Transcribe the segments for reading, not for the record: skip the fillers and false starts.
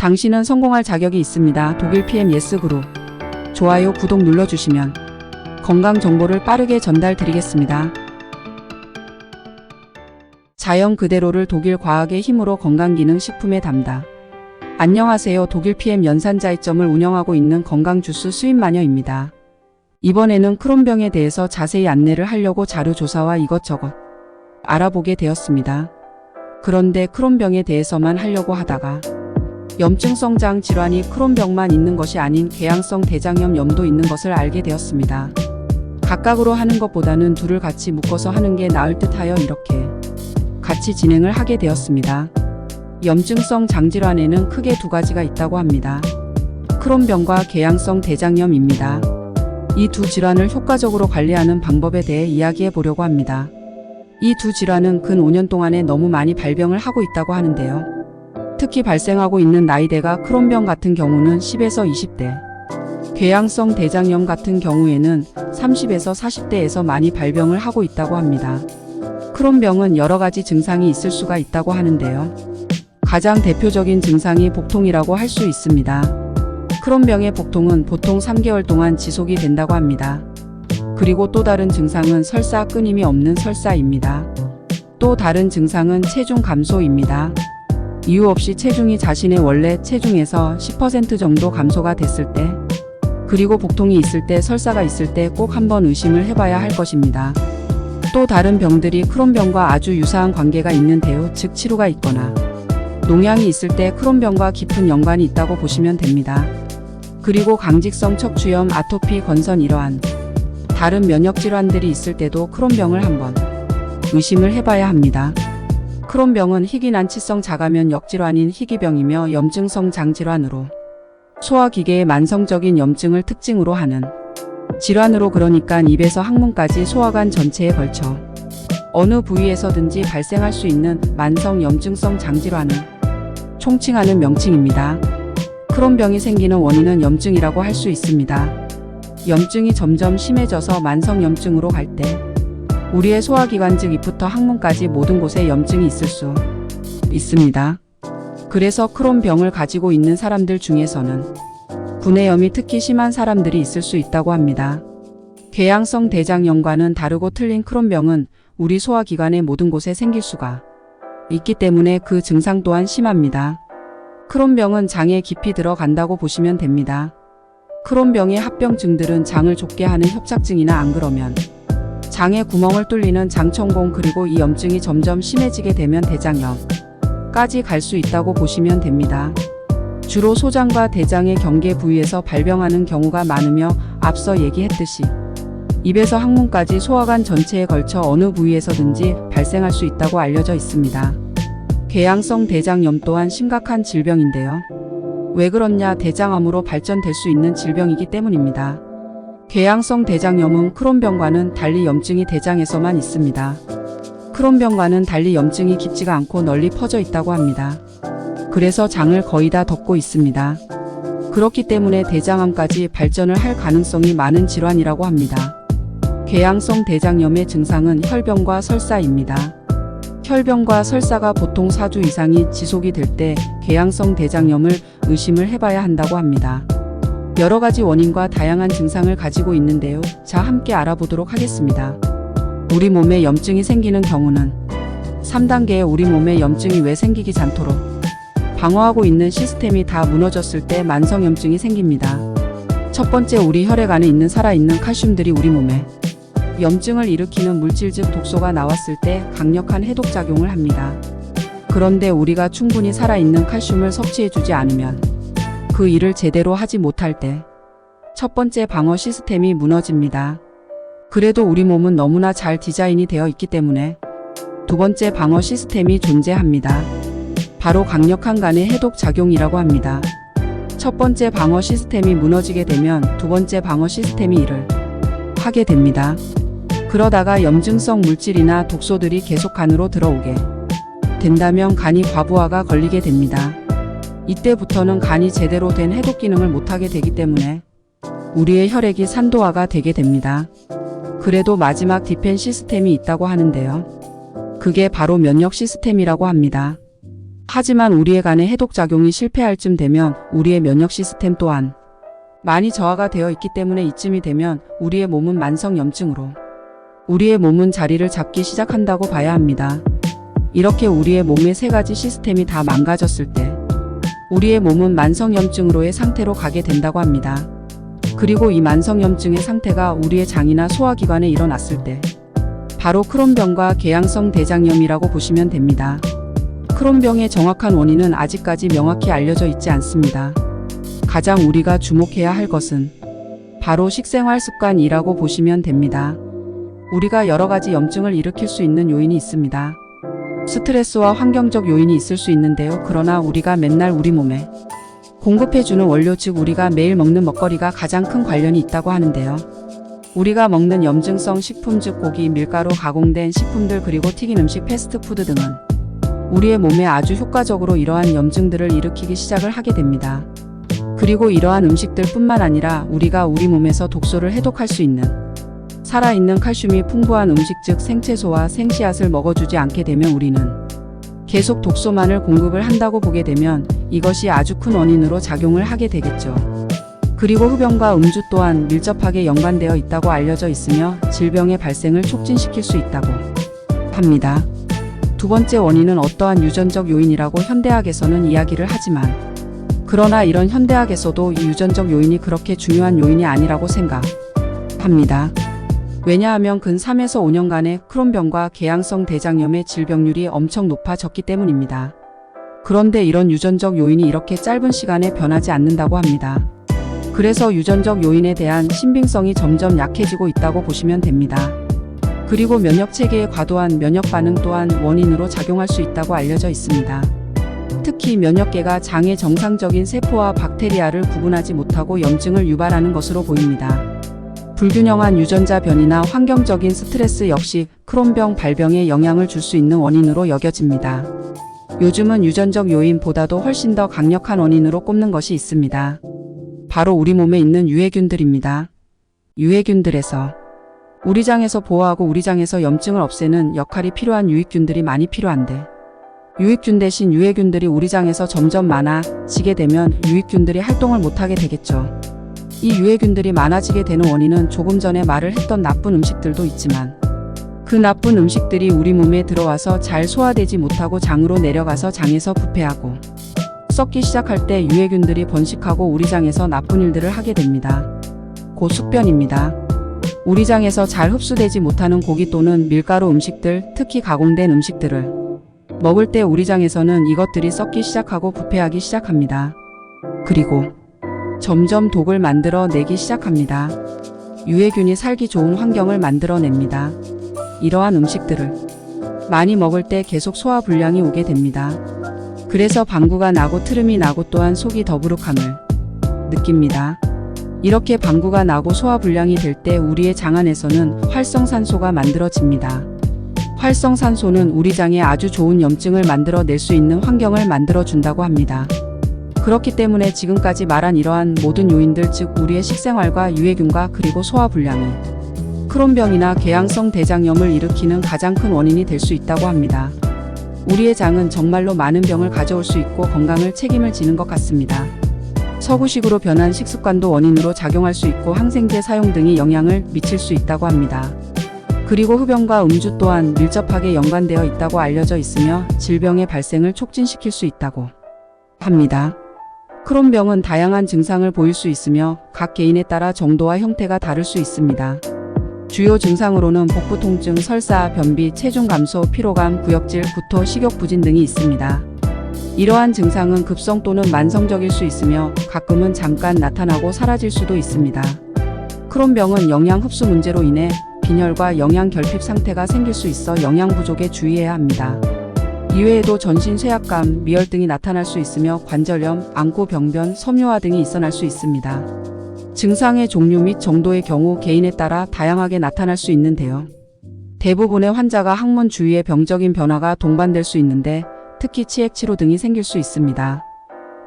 당신은 성공할 자격이 있습니다. 독일 PM 예스그룹. 좋아요, 구독 눌러주시면 건강 정보를 빠르게 전달 드리겠습니다. 자연 그대로를 독일 과학의 힘으로 건강기능식품에 담다. 안녕하세요. 독일 PM 연산자이점을 운영하고 있는 건강주스 수입마녀입니다. 이번에는 크론병에 대해서 자세히 안내를 하려고 자료조사와 이것저것 알아보게 되었습니다. 그런데 크론병에 대해서만 하려고 하다가 염증성 장 질환이 크론병만 있는 것이 아닌 궤양성 대장염도 있는 것을 알게 되었습니다. 각각으로 하는 것보다는 둘을 같이 묶어서 하는 게 나을 듯하여 이렇게 같이 진행을 하게 되었습니다. 염증성 장질환에는 크게 두 가지가 있다고 합니다. 크론병과 궤양성 대장염입니다. 이 두 질환을 효과적으로 관리하는 방법에 대해 이야기해 보려고 합니다. 이 두 질환은 근 5년 동안에 너무 많이 발병을 하고 있다고 하는데요. 특히 발생하고 있는 나이대가 크론병 같은 경우는 10에서 20대, 궤양성 대장염 같은 경우에는 30에서 40대에서 많이 발병을 하고 있다고 합니다. 크론병은 여러 가지 증상이 있을 수가 있다고 하는데요. 가장 대표적인 증상이 복통이라고 할 수 있습니다. 크론병의 복통은 보통 3개월 동안 지속이 된다고 합니다. 그리고 또 다른 증상은 설사 끊임이 없는 설사입니다. 또 다른 증상은 체중 감소입니다. 이유 없이 체중이 자신의 원래 체중에서 10% 정도 감소가 됐을 때, 그리고 복통이 있을 때, 설사가 있을 때 꼭 한번 의심을 해봐야 할 것입니다. 또 다른 병들이 크론병과 아주 유사한 관계가 있는데요. 즉 치루가 있거나 농양이 있을 때 크론병과 깊은 연관이 있다고 보시면 됩니다. 그리고 강직성 척추염, 아토피, 건선 이러한 다른 면역질환들이 있을 때도 크론병을 한번 의심을 해봐야 합니다. 크론병은 희귀난치성 자가면 역질환인 희귀병이며 염증성 장질환으로 소화기계의 만성적인 염증을 특징으로 하는 질환으로, 그러니까 입에서 항문까지 소화관 전체에 걸쳐 어느 부위에서든지 발생할 수 있는 만성 염증성 장질환을 총칭하는 명칭입니다. 크론병이 생기는 원인은 염증이라고 할 수 있습니다. 염증이 점점 심해져서 만성 염증으로 갈 때 우리의 소화기관 즉 입부터 항문까지 모든 곳에 염증이 있을 수 있습니다. 그래서 크론병을 가지고 있는 사람들 중에서는 구내염이 특히 심한 사람들이 있을 수 있다고 합니다. 궤양성 대장염과는 다르고 틀린 크론병은 우리 소화기관의 모든 곳에 생길 수가 있기 때문에 그 증상 또한 심합니다. 크론병은 장에 깊이 들어간다고 보시면 됩니다. 크론병의 합병증들은 장을 좁게 하는 협착증이나 안 그러면 장에 구멍을 뚫리는 장천공, 그리고 이 염증이 점점 심해지게 되면 대장염까지 갈 수 있다고 보시면 됩니다. 주로 소장과 대장의 경계 부위에서 발병하는 경우가 많으며 앞서 얘기했듯이 입에서 항문까지 소화관 전체에 걸쳐 어느 부위에서든지 발생할 수 있다고 알려져 있습니다. 궤양성 대장염 또한 심각한 질병인데요. 왜 그렇냐? 대장암으로 발전될 수 있는 질병이기 때문입니다. 궤양성 대장염은 크론병과는 달리 염증이 대장에서만 있습니다. 크론병과는 달리 염증이 깊지가 않고 널리 퍼져 있다고 합니다. 그래서 장을 거의 다 덮고 있습니다. 그렇기 때문에 대장암까지 발전을 할 가능성이 많은 질환이라고 합니다. 궤양성 대장염의 증상은 혈병과 설사입니다. 혈병과 설사가 보통 4주 이상이 지속이 될 때 궤양성 대장염을 의심을 해봐야 한다고 합니다. 여러 가지 원인과 다양한 증상을 가지고 있는데요. 자, 함께 알아보도록 하겠습니다. 우리 몸에 염증이 생기는 경우는 3단계의 우리 몸에 염증이 왜 생기지 않도록 방어하고 있는 시스템이 다 무너졌을 때 만성염증이 생깁니다. 첫 번째, 우리 혈액 안에 있는 살아있는 칼슘들이 우리 몸에 염증을 일으키는 물질 즉 독소가 나왔을 때 강력한 해독작용을 합니다. 그런데 우리가 충분히 살아있는 칼슘을 섭취해주지 않으면 그 일을 제대로 하지 못할 때 첫 번째 방어 시스템이 무너집니다. 그래도 우리 몸은 너무나 잘 디자인이 되어 있기 때문에 두 번째 방어 시스템이 존재합니다. 바로 강력한 간의 해독작용이라고 합니다. 첫 번째 방어 시스템이 무너지게 되면 두 번째 방어 시스템이 일을 하게 됩니다. 그러다가 염증성 물질이나 독소들이 계속 간으로 들어오게 된다면 간이 과부하가 걸리게 됩니다. 이때부터는 간이 제대로 된 해독 기능을 못하게 되기 때문에 우리의 혈액이 산도화가 되게 됩니다. 그래도 마지막 디펜 시스템이 있다고 하는데요. 그게 바로 면역 시스템이라고 합니다. 하지만 우리의 간에 해독작용이 실패할 쯤 되면 우리의 면역 시스템 또한 많이 저하가 되어 있기 때문에 이쯤이 되면 우리의 몸은 만성염증으로 우리의 몸은 자리를 잡기 시작한다고 봐야 합니다. 이렇게 우리의 몸의 세 가지 시스템이 다 망가졌을 때 우리의 몸은 만성염증으로의 상태로 가게 된다고 합니다. 그리고 이 만성염증의 상태가 우리의 장이나 소화기관에 일어났을 때 바로 크론병과 궤양성 대장염이라고 보시면 됩니다. 크론병의 정확한 원인은 아직까지 명확히 알려져 있지 않습니다. 가장 우리가 주목해야 할 것은 바로 식생활 습관이라고 보시면 됩니다. 우리가 여러 가지 염증을 일으킬 수 있는 요인이 있습니다. 스트레스와 환경적 요인이 있을 수 있는데요. 그러나 우리가 맨날 우리 몸에 공급해주는 원료, 즉 우리가 매일 먹는 먹거리가 가장 큰 관련이 있다고 하는데요. 우리가 먹는 염증성 식품, 즉 고기, 밀가루, 가공된 식품들, 그리고 튀긴 음식, 패스트푸드 등은 우리의 몸에 아주 효과적으로 이러한 염증들을 일으키기 시작을 하게 됩니다. 그리고 이러한 음식들 뿐만 아니라 우리가 우리 몸에서 독소를 해독할 수 있는 살아있는 칼슘이 풍부한 음식, 즉 생채소와 생씨앗을 먹어주지 않게 되면 우리는 계속 독소만을 공급을 한다고 보게 되면 이것이 아주 큰 원인으로 작용을 하게 되겠죠. 그리고 흡연과 음주 또한 밀접하게 연관되어 있다고 알려져 있으며 질병의 발생을 촉진시킬 수 있다고 합니다. 두 번째 원인은 어떠한 유전적 요인이라고 현대학에서는 이야기를 하지만 그러나 이런 현대학에서도 이 유전적 요인이 그렇게 중요한 요인이 아니라고 생각합니다. 왜냐하면 근 3에서 5년간의 크론병과 궤양성 대장염의 질병률이 엄청 높아졌기 때문입니다. 그런데 이런 유전적 요인이 이렇게 짧은 시간에 변하지 않는다고 합니다. 그래서 유전적 요인에 대한 신빙성이 점점 약해지고 있다고 보시면 됩니다. 그리고 면역체계의 과도한 면역 반응 또한 원인으로 작용할 수 있다고 알려져 있습니다. 특히 면역계가 장의 정상적인 세포와 박테리아를 구분하지 못하고 염증을 유발하는 것으로 보입니다. 불균형한 유전자 변이나 환경적인 스트레스 역시 크론병 발병에 영향을 줄 수 있는 원인으로 여겨집니다. 요즘은 유전적 요인보다도 훨씬 더 강력한 원인으로 꼽는 것이 있습니다. 바로 우리 몸에 있는 유해균들입니다. 유해균들에서 우리 장에서 보호하고 우리 장에서 염증을 없애는 역할이 필요한 유익균들이 많이 필요한데 유익균 대신 유해균들이 우리 장에서 점점 많아지게 되면 유익균들이 활동을 못하게 되겠죠. 이 유해균들이 많아지게 되는 원인은 조금 전에 말을 했던 나쁜 음식들도 있지만 그 나쁜 음식들이 우리 몸에 들어와서 잘 소화되지 못하고 장으로 내려가서 장에서 부패하고 썩기 시작할 때 유해균들이 번식하고 우리 장에서 나쁜 일들을 하게 됩니다. 곧 숙변입니다. 우리 장에서 잘 흡수되지 못하는 고기 또는 밀가루 음식들, 특히 가공된 음식들을 먹을 때 우리 장에서는 이것들이 썩기 시작하고 부패하기 시작합니다. 그리고 점점 독을 만들어 내기 시작합니다. 유해균이 살기 좋은 환경을 만들어냅니다. 이러한 음식들을 많이 먹을 때 계속 소화 불량이 오게 됩니다. 그래서 방구가 나고 트름이 나고 또한 속이 더부룩함을 느낍니다. 이렇게 방구가 나고 소화 불량이 될 때 우리의 장 안에서는 활성산소가 만들어집니다. 활성산소는 우리 장에 아주 좋은 염증을 만들어낼 수 있는 환경을 만들어준다고 합니다. 그렇기 때문에 지금까지 말한 이러한 모든 요인들, 즉 우리의 식생활과 유해균과 그리고 소화불량이 크론병이나 궤양성 대장염을 일으키는 가장 큰 원인이 될 수 있다고 합니다. 우리의 장은 정말로 많은 병을 가져올 수 있고 건강을 책임을 지는 것 같습니다. 서구식으로 변한 식습관도 원인으로 작용할 수 있고 항생제 사용 등이 영향을 미칠 수 있다고 합니다. 그리고 흡연과 음주 또한 밀접하게 연관되어 있다고 알려져 있으며 질병의 발생을 촉진시킬 수 있다고 합니다. 크론병은 다양한 증상을 보일 수 있으며 각 개인에 따라 정도와 형태가 다를 수 있습니다. 주요 증상으로는 복부 통증, 설사, 변비, 체중 감소, 피로감, 구역질, 구토, 식욕 부진 등이 있습니다. 이러한 증상은 급성 또는 만성적일 수 있으며 가끔은 잠깐 나타나고 사라질 수도 있습니다. 크론병은 영양 흡수 문제로 인해 빈혈과 영양 결핍 상태가 생길 수 있어 영양 부족에 주의해야 합니다. 이외에도 전신 쇠약감, 미열 등이 나타날 수 있으며 관절염, 안구 병변, 섬유화 등이 있어날 수 있습니다. 증상의 종류 및 정도의 경우 개인에 따라 다양하게 나타날 수 있는데요. 대부분의 환자가 항문 주위에 병적인 변화가 동반될 수 있는데 특히 치액 치로 등이 생길 수 있습니다.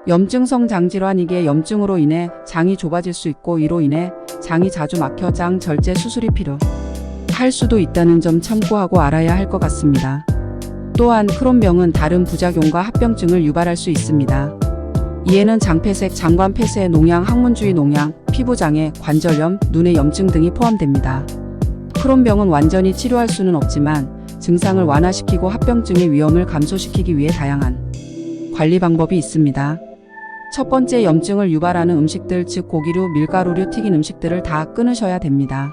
염증성 장질환, 이게 염증으로 인해 장이 좁아질 수 있고 이로 인해 장이 자주 막혀 장 절제 수술이 필요할 수도 있다는 점 참고하고 알아야 할 것 같습니다. 또한 크론병은 다른 부작용과 합병증을 유발할 수 있습니다. 이에는 장폐색, 장관 폐쇄, 농양, 항문주의 농양, 피부장애, 관절염, 눈의 염증 등이 포함됩니다. 크론병은 완전히 치료할 수는 없지만 증상을 완화시키고 합병증의 위험을 감소시키기 위해 다양한 관리 방법이 있습니다. 첫 번째, 염증을 유발하는 음식들, 즉 고기류, 밀가루류, 튀긴 음식들을 다 끊으셔야 됩니다.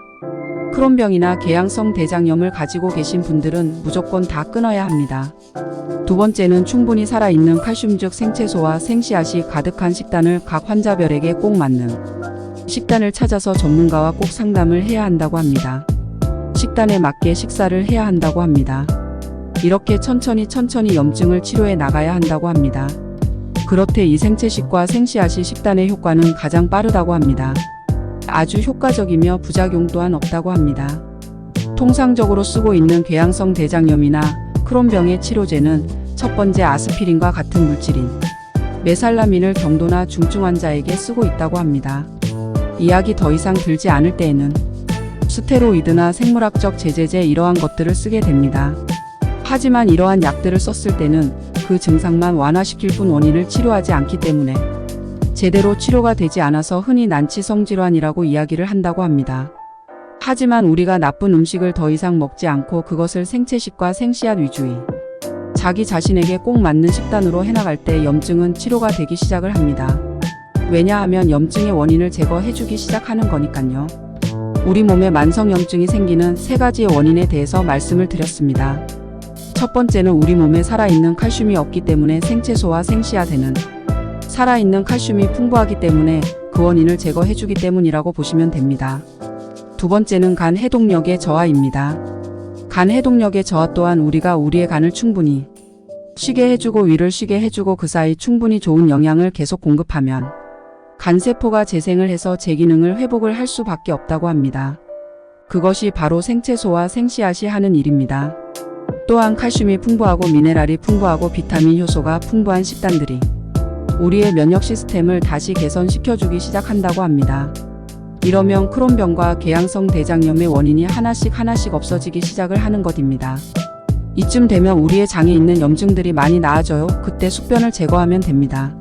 크론병이나 궤양성 대장염을 가지고 계신 분들은 무조건 다 끊어야 합니다. 두 번째는 충분히 살아있는 칼슘 즉 생채소와 생씨앗이 가득한 식단을 각 환자별에게 꼭 맞는 식단을 찾아서 전문가와 꼭 상담을 해야 한다고 합니다. 식단에 맞게 식사를 해야 한다고 합니다. 이렇게 천천히 염증을 치료해 나가야 한다고 합니다. 그렇듯 이 생채식과 생씨앗이 식단의 효과는 가장 빠르다고 합니다. 아주 효과적이며 부작용 또한 없다고 합니다. 통상적으로 쓰고 있는 궤양성 대장염이나 크론병의 치료제는 첫 번째, 아스피린과 같은 물질인 메살라민을 경도나 중증 환자에게 쓰고 있다고 합니다. 이약이 더 이상 들지 않을 때에는 스테로이드나 생물학적 제제제 이러한 것들을 쓰게 됩니다. 하지만 이러한 약들을 썼을 때는 그 증상만 완화시킬 뿐 원인을 치료하지 않기 때문에 제대로 치료가 되지 않아서 흔히 난치성 질환이라고 이야기를 한다고 합니다. 하지만 우리가 나쁜 음식을 더 이상 먹지 않고 그것을 생채식과 생씨앗 위주의 자기 자신에게 꼭 맞는 식단으로 해나갈 때 염증은 치료가 되기 시작을 합니다. 왜냐하면 염증의 원인을 제거해주기 시작하는 거니까요. 우리 몸에 만성염증이 생기는 세 가지의 원인에 대해서 말씀을 드렸습니다. 첫 번째는 우리 몸에 살아있는 칼슘이 없기 때문에 생채소와 생씨앗에는 살아있는 칼슘이 풍부하기 때문에 그 원인을 제거해주기 때문이라고 보시면 됩니다. 두 번째는 간 해독력의 저하입니다. 간 해독력의 저하 또한 우리가 우리의 간을 충분히 쉬게 해주고 위를 쉬게 해주고 그 사이 충분히 좋은 영양을 계속 공급하면 간세포가 재생을 해서 제 기능을 회복을 할 수밖에 없다고 합니다. 그것이 바로 생채소와 생씨앗이 하는 일입니다. 또한 칼슘이 풍부하고 미네랄이 풍부하고 비타민 효소가 풍부한 식단들이 우리의 면역 시스템을 다시 개선시켜주기 시작한다고 합니다. 이러면 크론병과 궤양성 대장염의 원인이 하나씩 없어지기 시작을 하는 것입니다. 이쯤 되면 우리의 장에 있는 염증들이 많이 나아져요. 그때 숙변을 제거하면 됩니다.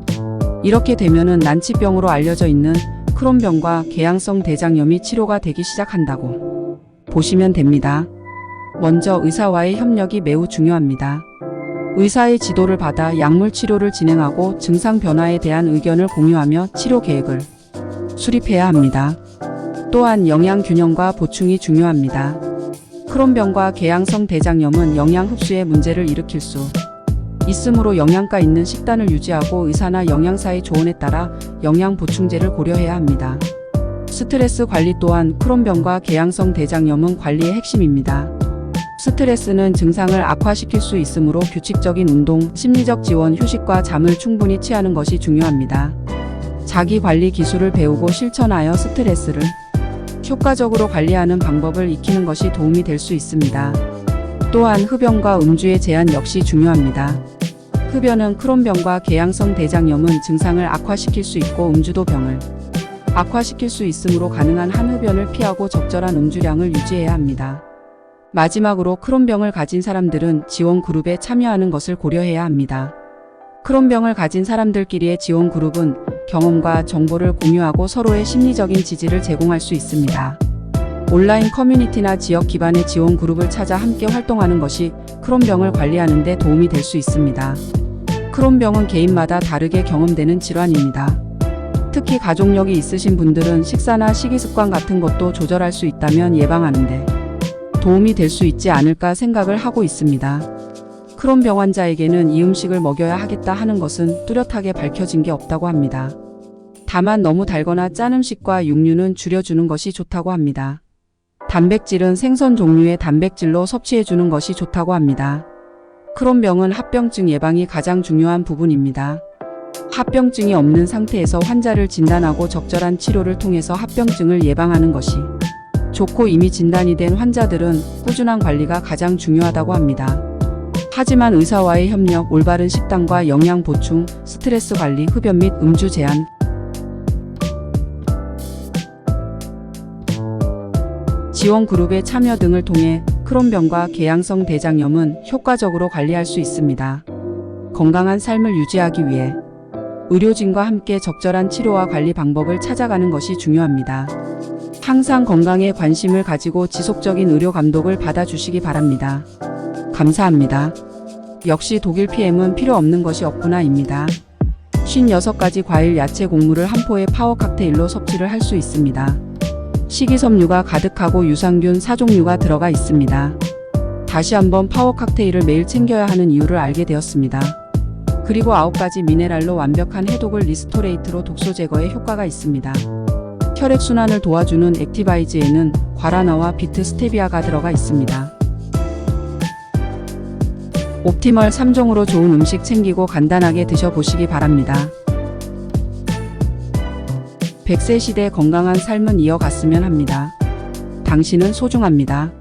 이렇게 되면은 난치병으로 알려져 있는 크론병과 궤양성 대장염이 치료가 되기 시작한다고 보시면 됩니다. 먼저 의사와의 협력이 매우 중요합니다. 의사의 지도를 받아 약물 치료를 진행하고 증상 변화에 대한 의견을 공유하며 치료 계획을 수립해야 합니다. 또한 영양 균형과 보충이 중요합니다. 크론병과 궤양성 대장염은 영양 흡수에 문제를 일으킬 수 있으므로 영양가 있는 식단을 유지하고 의사나 영양사의 조언에 따라 영양 보충제를 고려해야 합니다. 스트레스 관리 또한 크론병과 궤양성 대장염은 관리의 핵심입니다. 스트레스는 증상을 악화시킬 수 있으므로 규칙적인 운동, 심리적 지원, 휴식과 잠을 충분히 취하는 것이 중요합니다. 자기 관리 기술을 배우고 실천하여 스트레스를 효과적으로 관리하는 방법을 익히는 것이 도움이 될 수 있습니다. 또한 흡연과 음주의 제한 역시 중요합니다. 흡연은 크론병과 궤양성 대장염은 증상을 악화시킬 수 있고 음주도 병을 악화시킬 수 있으므로 가능한 한 흡연을 피하고 적절한 음주량을 유지해야 합니다. 마지막으로 크론병을 가진 사람들은 지원 그룹에 참여하는 것을 고려해야 합니다. 크론병을 가진 사람들끼리의 지원 그룹은 경험과 정보를 공유하고 서로의 심리적인 지지를 제공할 수 있습니다. 온라인 커뮤니티나 지역 기반의 지원 그룹을 찾아 함께 활동하는 것이 크론병을 관리하는 데 도움이 될 수 있습니다. 크론병은 개인마다 다르게 경험되는 질환입니다. 특히 가족력이 있으신 분들은 식사나 식이습관 같은 것도 조절할 수 있다면 예방하는 데 도움이 될 수 있지 않을까 생각을 하고 있습니다. 크론병 환자에게는 이 음식을 먹여야 하겠다 하는 것은 뚜렷하게 밝혀진 게 없다고 합니다. 다만 너무 달거나 짠 음식과 육류는 줄여주는 것이 좋다고 합니다. 단백질은 생선 종류의 단백질로 섭취해주는 것이 좋다고 합니다. 크론병은 합병증 예방이 가장 중요한 부분입니다. 합병증이 없는 상태에서 환자를 진단하고 적절한 치료를 통해서 합병증을 예방하는 것이 좋고 이미 진단이 된 환자들은 꾸준한 관리가 가장 중요하다고 합니다. 하지만 의사와의 협력, 올바른 식단과 영양 보충, 스트레스 관리, 흡연 및 음주 제한, 지원 그룹의 참여 등을 통해 크론병과 개양성 대장염은 효과적으로 관리할 수 있습니다. 건강한 삶을 유지하기 위해 의료진과 함께 적절한 치료와 관리 방법을 찾아가는 것이 중요합니다. 항상 건강에 관심을 가지고 지속적인 의료 감독을 받아주시기 바랍니다. 감사합니다. 역시 독일 PM은 필요 없는 것이 없구나입니다. 56가지 과일 야채 곡물을 한 포의 파워 칵테일로 섭취를 할 수 있습니다. 식이섬유가 가득하고 유산균 4종류가 들어가 있습니다. 다시 한번 파워 칵테일을 매일 챙겨야 하는 이유를 알게 되었습니다. 그리고 9가지 미네랄로 완벽한 해독을 리스토레이트로 독소 제거에 효과가 있습니다. 혈액순환을 도와주는 액티바이즈에는 과라나와 비트 스테비아가 들어가 있습니다. 옵티멀 3종으로 좋은 음식 챙기고 간단하게 드셔보시기 바랍니다. 100세 시대 건강한 삶은 이어갔으면 합니다. 당신은 소중합니다.